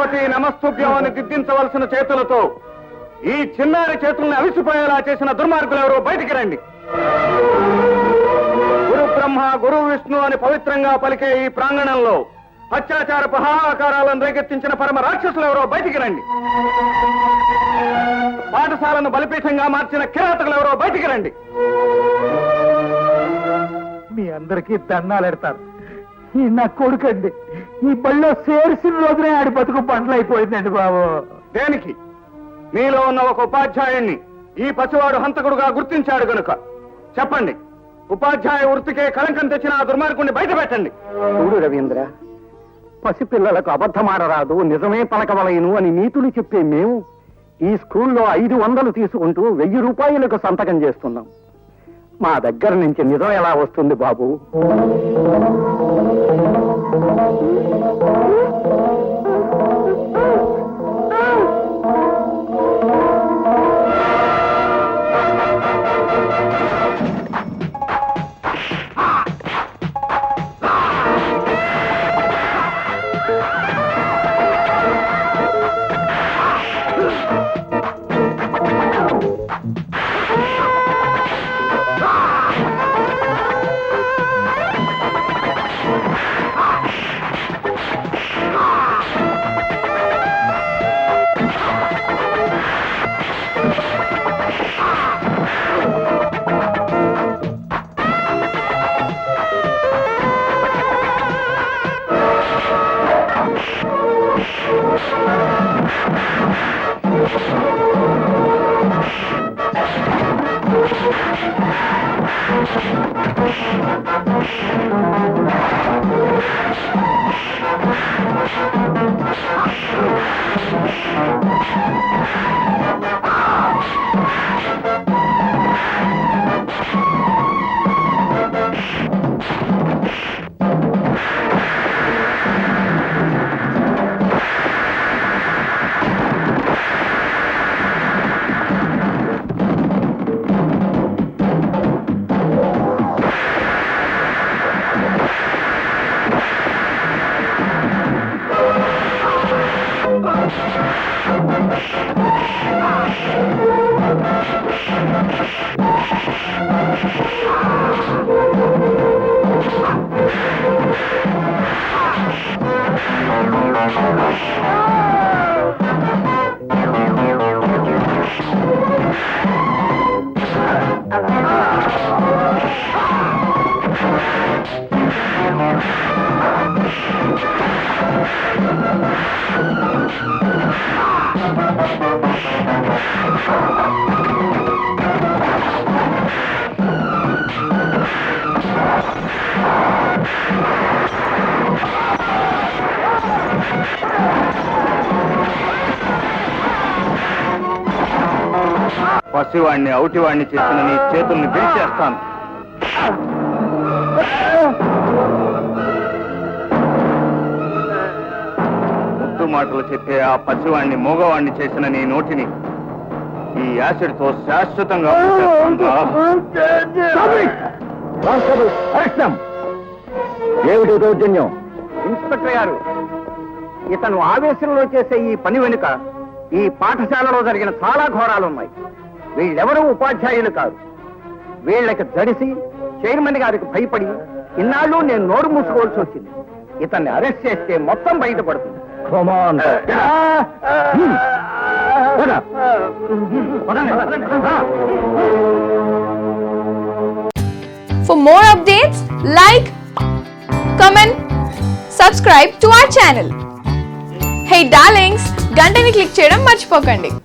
భగవతి నమస్తుభ్యం అని దిద్దించవలసిన చేతులతో ఈ చిన్నారి చేతుల్ని అవిసిపోయేలా చేసిన దుర్మార్గులు ఎవరో బయటికి రండి. గురు బ్రహ్మ గురు విష్ణు అని పవిత్రంగా పలికే ఈ ప్రాంగణంలో అత్యాచార పహాకారాలను రేకెత్తించిన పరమ రాక్షసులు ఎవరో బయటికి రండి. పాఠశాలను బలిపీఠంగా మార్చిన కిరాతకులు ఎవరో బయటికి రండి. మీ అందరికీ దండాలెడతారు. ఈ నా కొడుకండి, ఈ బళ్ళో చేర్చిన రోజునే ఆడి బతుకు పంటలు అయిపోయిందండి బాబు. దేనికి? మీలో ఉన్న ఒక ఉపాధ్యాయుణ్ణి ఈ పసివాడు హంతకుడుగా గుర్తించాడు గనుక చెప్పండి. ఉపాధ్యాయ వృత్తికే కళంకం తెచ్చిన ఆ దుర్మార్గుణ్ణి బయట పెట్టండి. చూడు రవీంద్ర, పసిపిల్లలకు అబద్ధమాడరాదు, నిజమే పలకవలయను అని నీతులు చెప్పే మేము ఈ స్కూల్లో 500 తీసుకుంటూ 1000 రూపాయలకు సంతకం చేస్తున్నాం. మా దగ్గర నుంచి నిజం ఎలా వస్తుంది బాబు? పసివాణ్ణి అవుటివాణ్ణి చేసిన నీ చేతుల్ని విరిచేస్తాను. ముద్దు మాటలు చెప్పే ఆ పసివాణ్ణి మూగవాణ్ణి చేసిన నీ నోటిని ఈ యాసిడ్ తో శాశ్వతంగా ఏమిటి దౌర్జన్యం? ఇన్స్పెక్టర్ గారు, ఇతను ఆవేశంలో చేసే ఈ పని వెనుక ఈ పాఠశాలలో జరిగిన చాలా ఘోరాలున్నాయి. వీళ్ళెవరూ ఉపాధ్యాయులు కాదు. వీళ్ళకి జడిసి చైర్మన్ గారికి భయపడి ఇన్నాళ్ళు నేను నోరు మూసుకోవాల్సి వచ్చింది. ఇతన్ని అరెస్ట్ చేస్తే మొత్తం బయటపడుతుంది. For more updates, like, comment, subscribe to our channel. Hey darlings, గంటని click చేయడం మర్చిపోకండి.